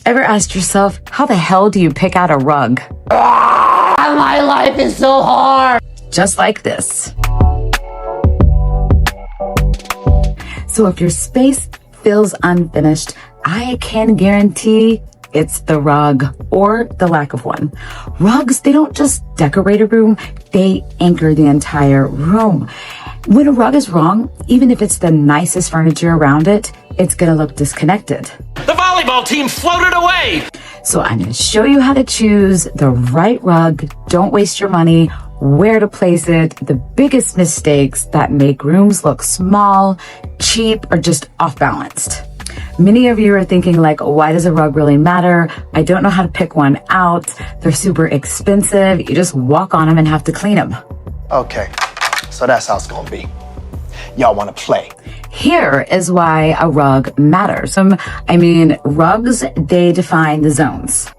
Ever asked yourself, how the hell do you pick out a rug? My life is so hard. Just like this. So if your space feels unfinished, I can guarantee it's the rug or the lack of one. Rugs, they don't just decorate a room, they anchor the entire room. When a rug is wrong, even if it's the nicest furniture around it, it's gonna look disconnected. The volleyball team floated away! So I'm gonna show you how to choose the right rug, don't waste your money, where to place it, the biggest mistakes that make rooms look small, cheap, or just off-balanced. Many of you are thinking like, why does a rug really matter? I don't know how to pick one out. They're super expensive. You just walk on them and have to clean them. Okay, so that's how it's gonna be. Y'all wanna play? Here is why a rug matters. Rugs, they define the zones.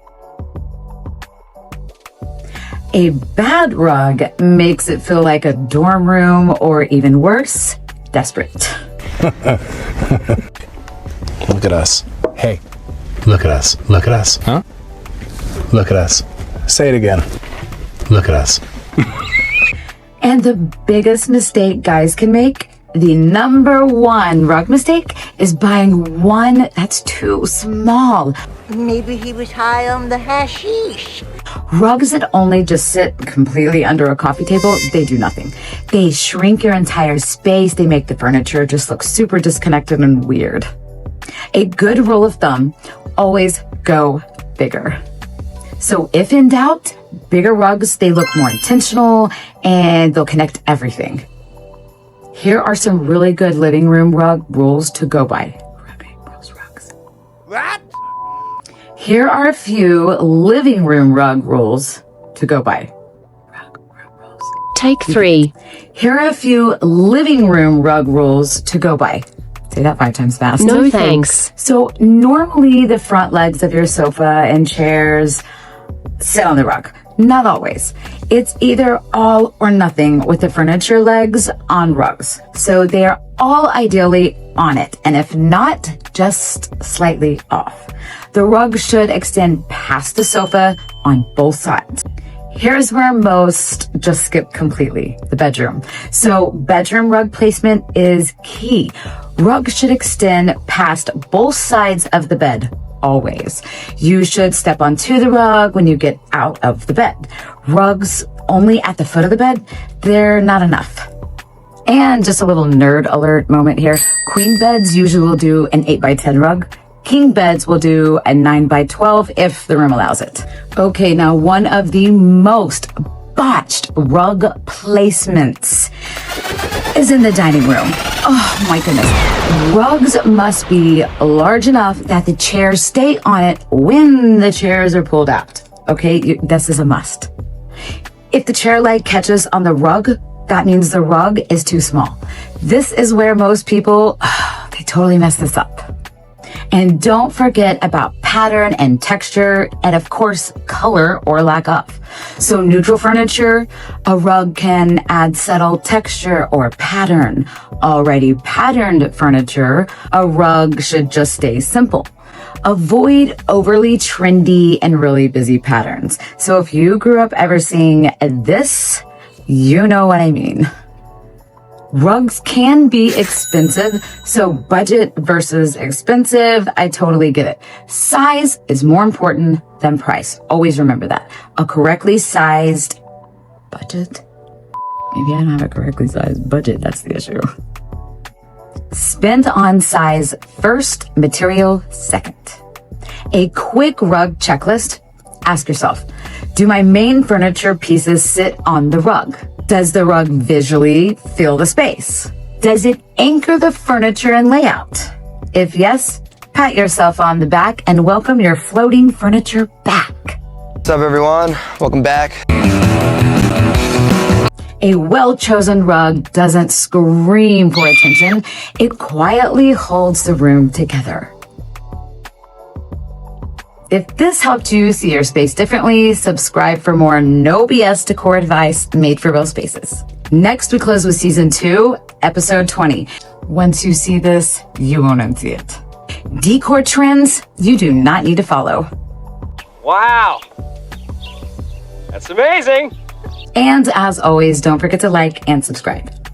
A bad rug makes it feel like a dorm room, or even worse, desperate. Look at us. Hey, look at us. Look at us. Huh? Look at us. Say it again. Look at us. And the biggest mistake guys can make, the number one rug mistake, is buying one that's too small. Maybe he was high on the hashish. Rugs that only just sit completely under a coffee table, they do nothing. They shrink your entire space. They make the furniture just look super disconnected and weird. A good rule of thumb, always go bigger. So if in doubt, bigger rugs, they look more intentional and they'll connect everything. Here are some really good living room rug rules to go by. What? Here are a few living room rug rules to go by. Take 3. Here are a few living room rug rules to go by. Say that 5 times fast. No thanks. So normally the front legs of your sofa and chairs sit on the rug. Not always. It's either all or nothing with the furniture legs on rugs. So they are all ideally on it. And if not, just slightly off. The rug should extend past the sofa on both sides. Here's where most just skip completely, the bedroom. So bedroom rug placement is key. Rugs should extend past both sides of the bed, always. You should step onto the rug when you get out of the bed. Rugs only at the foot of the bed, they're not enough. And just a little nerd alert moment here. Queen beds usually will do an 8x10 rug. King beds will do a 9x12 if the room allows it. Okay, now one of the most botched rug placements is in the dining room. Oh my goodness. Rugs must be large enough that the chairs stay on it when the chairs are pulled out. Okay, this is a must. If the chair leg catches on the rug, that means the rug is too small. This is where most people, they totally mess this up. And don't forget about pattern and texture, and of course, color or lack of. So neutral furniture, a rug can add subtle texture or pattern. Already patterned furniture, a rug should just stay simple. Avoid overly trendy and really busy patterns. So if you grew up ever seeing this, you know what I mean. Rugs can be expensive, so budget versus expensive, I totally get it. Size is more important than price. Always remember that. A correctly sized budget? Maybe I don't have a correctly sized budget, that's the issue. Spend on size first, material second. A quick rug checklist. Ask yourself, do my main furniture pieces sit on the rug? Does the rug visually fill the space? Does it anchor the furniture and layout? If yes, pat yourself on the back and welcome your floating furniture back. What's up, everyone? Welcome back. A well-chosen rug doesn't scream for attention. It quietly holds the room together. If this helped you see your space differently, subscribe for more no BS decor advice made for real spaces. Next, we close with season 2, episode 20. Once you see this, you won't unsee it. decor trends you do not need to follow. Wow. That's amazing. And as always, don't forget to like and subscribe.